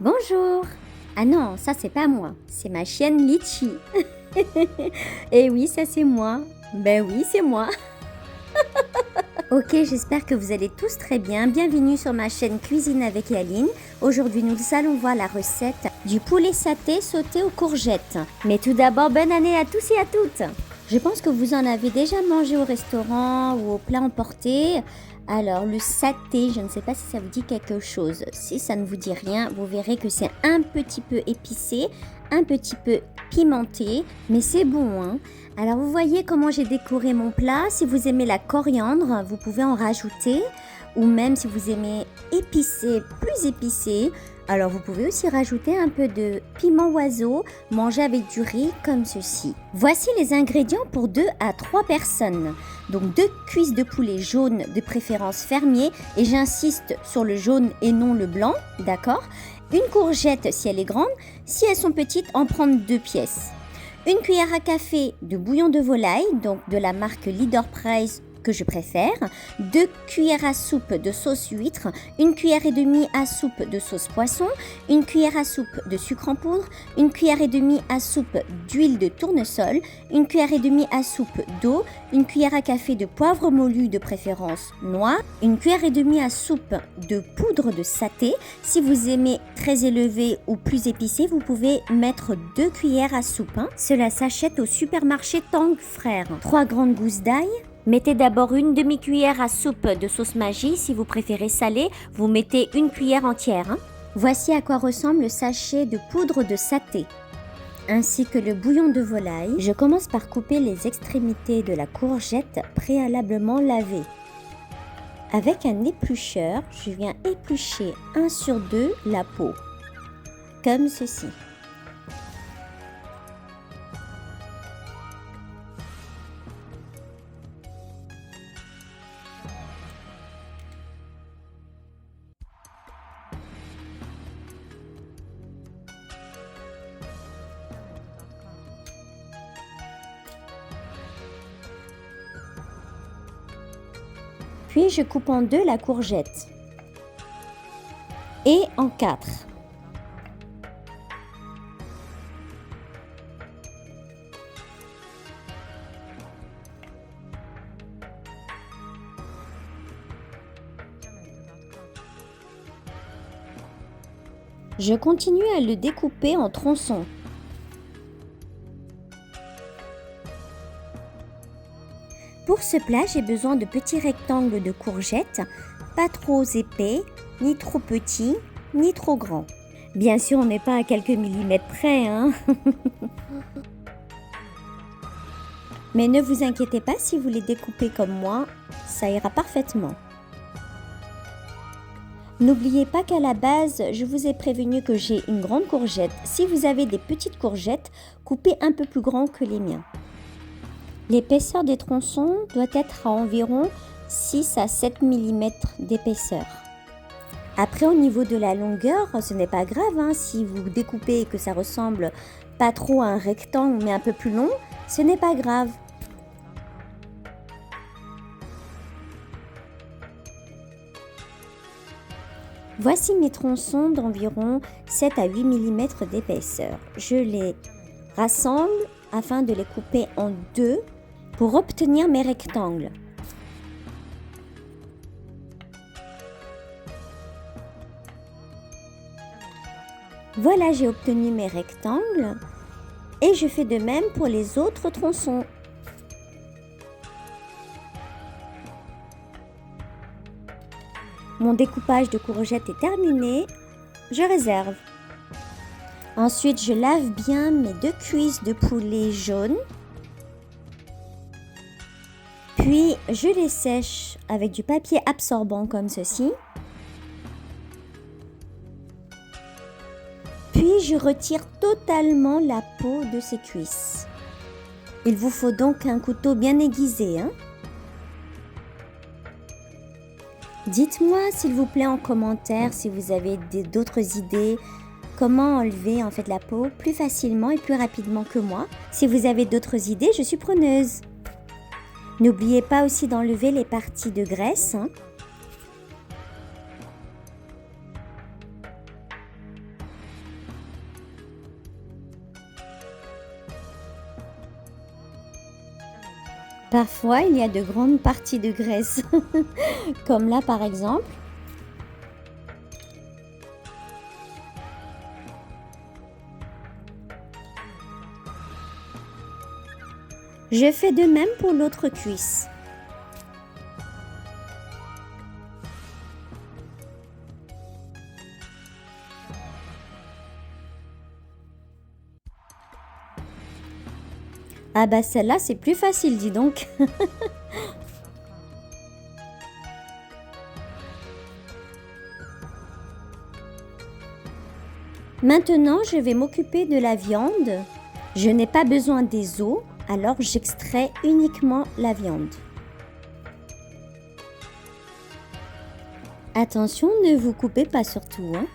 Bonjour. Ah non, ça c'est pas moi, c'est ma chienne Litchi. Et oui, ça c'est moi. Ben oui, c'est moi. Ok, j'espère que vous allez tous très bien. Bienvenue sur ma chaîne Cuisine avec Yaline. Aujourd'hui, nous allons voir la recette du poulet saté sauté aux courgettes. Mais tout d'abord, bonne année à tous et à toutes. Je pense que vous en avez déjà mangé au restaurant ou au plat emporté. Alors, le saté, je ne sais pas si ça vous dit quelque chose. Si ça ne vous dit rien, vous verrez que c'est un petit peu épicé, un petit peu pimenté, mais c'est bon, hein. Alors, vous voyez comment j'ai décoré mon plat. Si vous aimez la coriandre, vous pouvez en rajouter. Ou même si vous aimez épicé, plus épicé, alors vous pouvez aussi rajouter un peu de piment oiseau, manger avec du riz comme ceci. Voici les ingrédients pour 2 à 3 personnes. Donc 2 cuisses de poulet jaune, de préférence fermier, et j'insiste sur le jaune et non le blanc, d'accord? Une courgette si elle est grande, si elles sont petites, en prendre 2 pièces. Une cuillère à café de bouillon de volaille, donc de la marque Leader Price que je préfère, 2 cuillères à soupe de sauce huître, 1 cuillère et demie à soupe de sauce poisson, 1 cuillère à soupe de sucre en poudre, 1 cuillère et demie à soupe d'huile de tournesol, 1 cuillère et demie à soupe d'eau, 1 cuillère à café de poivre moulu de préférence noir, 1 cuillère et demie à soupe de poudre de saté. Si vous aimez très élevé ou plus épicé, vous pouvez mettre 2 cuillères à soupe. Cela s'achète au supermarché Tang Frères. 3 grandes gousses d'ail. Mettez d'abord une demi-cuillère à soupe de sauce Maggi. Si vous préférez salé, vous mettez 1 cuillère entière. Voici à quoi ressemble le sachet de poudre de saté, ainsi que le bouillon de volaille. Je commence par couper les extrémités de la courgette préalablement lavée. Avec un éplucheur, je viens éplucher 1 sur 2 la peau, comme ceci. Puis je coupe en 2 la courgette et en 4. Je continue à le découper en tronçons. Pour ce plat, j'ai besoin de petits rectangles de courgettes, pas trop épais, ni trop petits, ni trop grands. Bien sûr, on n'est pas à quelques millimètres près, hein. Mais ne vous inquiétez pas, si vous les découpez comme moi, ça ira parfaitement. N'oubliez pas qu'à la base, je vous ai prévenu que j'ai une grande courgette. Si vous avez des petites courgettes, coupez un peu plus grand que les miens. L'épaisseur des tronçons doit être à environ 6 à 7 mm d'épaisseur. Après, au niveau de la longueur, ce n'est pas grave, hein, si vous découpez et que ça ressemble pas trop à un rectangle mais un peu plus long, ce n'est pas grave. Voici mes tronçons d'environ 7 à 8 mm d'épaisseur. Je les rassemble afin de les couper en 2 pour obtenir mes rectangles. Voilà, j'ai obtenu mes rectangles et je fais de même pour les autres tronçons. Mon découpage de courgettes est terminé, je réserve. Ensuite, je lave bien mes 2 cuisses de poulet jaune. Puis, je les sèche avec du papier absorbant comme ceci. Puis, je retire totalement la peau de ces cuisses. Il vous faut donc un couteau bien aiguisé, hein. Dites-moi s'il vous plaît en commentaire si vous avez d'autres idées, comment enlever en fait la peau plus facilement et plus rapidement que moi. Si vous avez d'autres idées, je suis preneuse. N'oubliez pas aussi d'enlever les parties de graisse, hein. Parfois, il y a de grandes parties de graisse, comme là par exemple. Je fais de même pour l'autre cuisse. Ah bah celle-là, c'est plus facile, dis donc. Maintenant, je vais m'occuper de la viande. Je n'ai pas besoin des os, alors j'extrais uniquement la viande. Attention, ne vous coupez pas surtout, hein.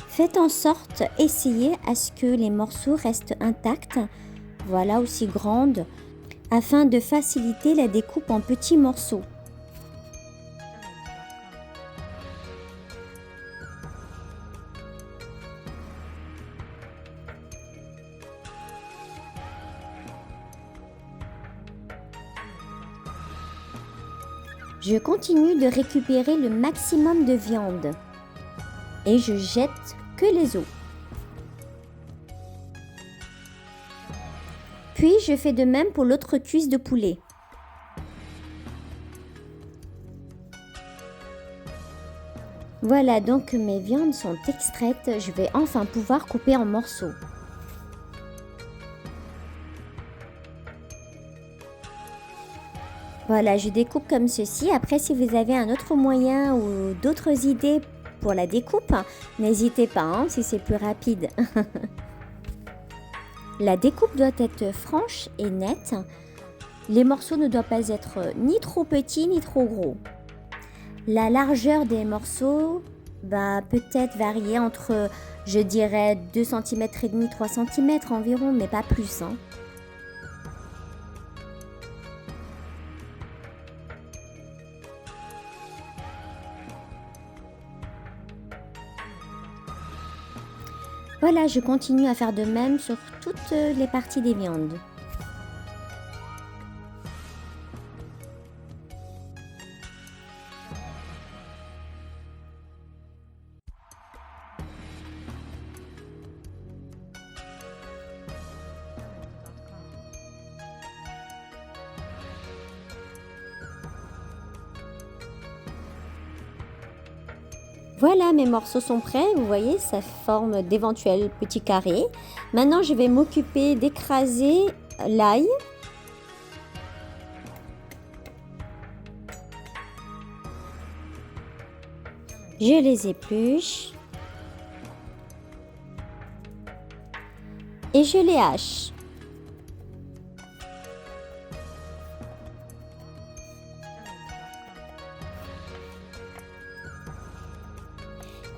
Faites en sorte, essayez à ce que les morceaux restent intacts, voilà aussi grandes, afin de faciliter la découpe en petits morceaux. Je continue de récupérer le maximum de viande et je jette que les os. Puis je fais de même pour l'autre cuisse de poulet. Voilà, donc mes viandes sont extraites, je vais enfin pouvoir couper en morceaux. Voilà, je découpe comme ceci. Après, si vous avez un autre moyen ou d'autres idées pour la découpe, n'hésitez pas, hein, si c'est plus rapide. La découpe doit être franche et nette. Les morceaux ne doivent pas être ni trop petits ni trop gros. La largeur des morceaux va peut-être varier entre, je dirais, 2 cm et demi, 3 cm environ, mais pas plus, hein. Voilà, je continue à faire de même sur toutes les parties des viandes. Voilà, mes morceaux sont prêts, vous voyez, ça forme d'éventuels petits carrés. Maintenant, je vais m'occuper d'écraser l'ail. Je les épluche et je les hache.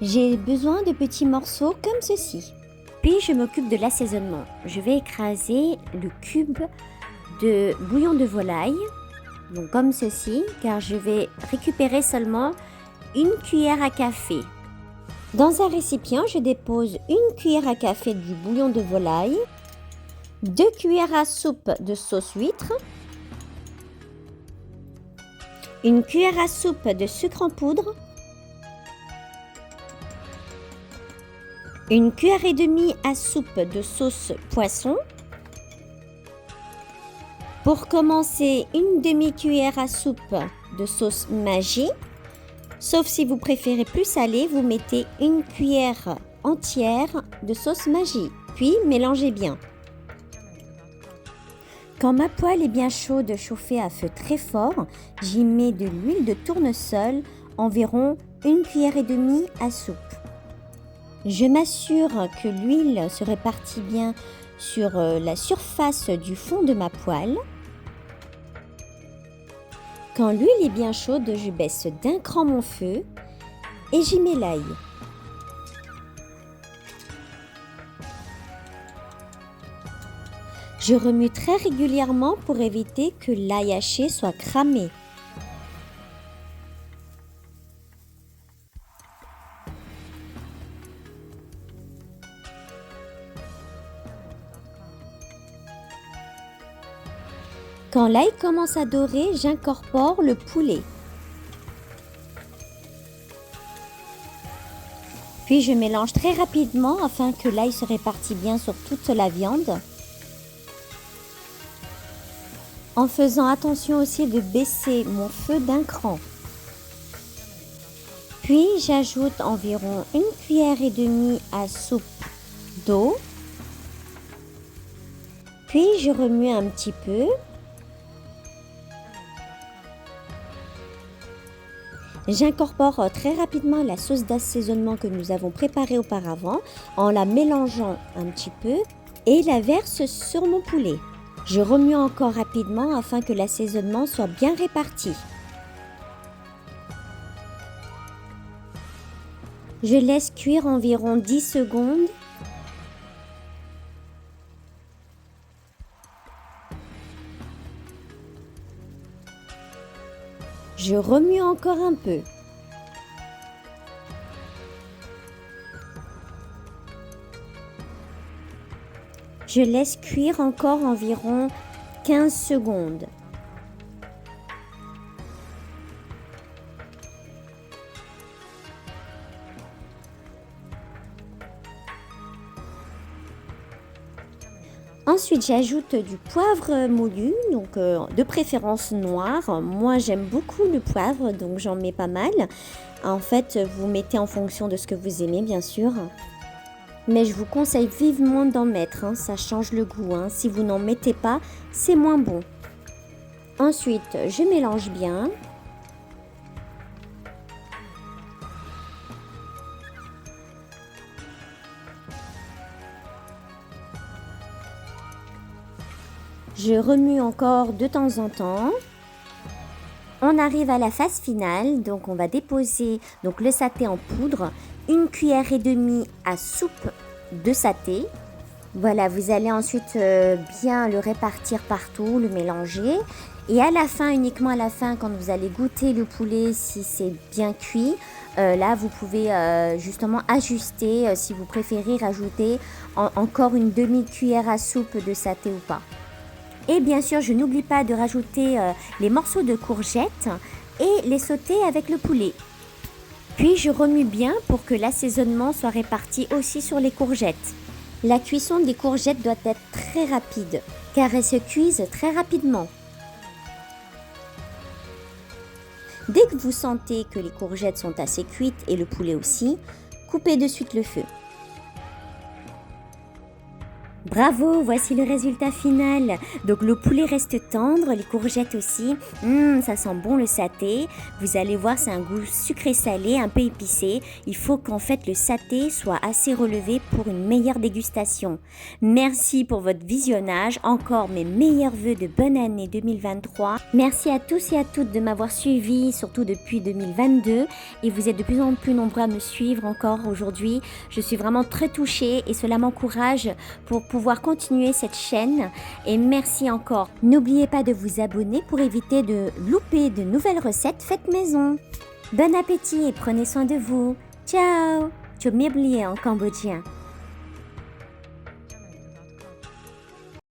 J'ai besoin de petits morceaux comme ceci. Puis je m'occupe de l'assaisonnement. Je vais écraser le cube de bouillon de volaille, donc comme ceci, car je vais récupérer seulement une cuillère à café. Dans un récipient, je dépose une cuillère à café du bouillon de volaille, 2 cuillères à soupe de sauce huître, une cuillère à soupe de sucre en poudre, une cuillère et demie à soupe de sauce poisson. Pour commencer, une demi-cuillère à soupe de sauce Maggi. Sauf si vous préférez plus salé, vous mettez une cuillère entière de sauce Maggi. Puis mélangez bien. Quand ma poêle est bien chaude, chauffée à feu très fort, j'y mets de l'huile de tournesol, environ une cuillère et demie à soupe. Je m'assure que l'huile se répartit bien sur la surface du fond de ma poêle. Quand l'huile est bien chaude, je baisse d'un cran mon feu et j'y mets l'ail. Je remue très régulièrement pour éviter que l'ail haché soit cramé. Quand l'ail commence à dorer, j'incorpore le poulet. Puis je mélange très rapidement afin que l'ail se répartit bien sur toute la viande. En faisant attention aussi de baisser mon feu d'un cran. Puis j'ajoute environ 1,5 cuillère à soupe d'eau. Puis je remue un petit peu. J'incorpore très rapidement la sauce d'assaisonnement que nous avons préparée auparavant en la mélangeant un petit peu et la verse sur mon poulet. Je remue encore rapidement afin que l'assaisonnement soit bien réparti. Je laisse cuire environ 10 secondes. Je remue encore un peu. Je laisse cuire encore environ 15 secondes. Ensuite, j'ajoute du poivre moulu, donc de préférence noir. Moi, j'aime beaucoup le poivre, donc j'en mets pas mal. En fait, vous mettez en fonction de ce que vous aimez, bien sûr. Mais je vous conseille vivement d'en mettre, ça change le goût. Si vous n'en mettez pas, c'est moins bon. Ensuite, je mélange bien. Je remue encore de temps en temps. On arrive à la phase finale, donc on va déposer le saté en poudre, 1,5 cuillère à soupe de saté. Voilà, vous allez ensuite bien le répartir partout, le mélanger. Et à la fin, uniquement à la fin, quand vous allez goûter le poulet, si c'est bien cuit, là vous pouvez justement ajuster si vous préférez rajouter encore une demi-cuillère à soupe de saté ou pas. Et bien sûr, je n'oublie pas de rajouter les morceaux de courgettes et les sauter avec le poulet. Puis je remue bien pour que l'assaisonnement soit réparti aussi sur les courgettes. La cuisson des courgettes doit être très rapide car elles se cuisent très rapidement. Dès que vous sentez que les courgettes sont assez cuites et le poulet aussi, coupez de suite le feu. Bravo, voici le résultat final. Donc le poulet reste tendre, les courgettes aussi. Ça sent bon le saté. Vous allez voir, c'est un goût sucré-salé, un peu épicé. Il faut qu'en fait le saté soit assez relevé pour une meilleure dégustation. Merci pour votre visionnage. Encore mes meilleurs vœux de bonne année 2023. Merci à tous et à toutes de m'avoir suivi, surtout depuis 2022. Et vous êtes de plus en plus nombreux à me suivre encore aujourd'hui. Je suis vraiment très touchée et cela m'encourage pour pouvoir continuer cette chaîne et merci encore. N'oubliez pas de vous abonner pour éviter de louper de nouvelles recettes faites maison. Bon appétit et prenez soin de vous. Ciao! Chomiblie en cambodgien.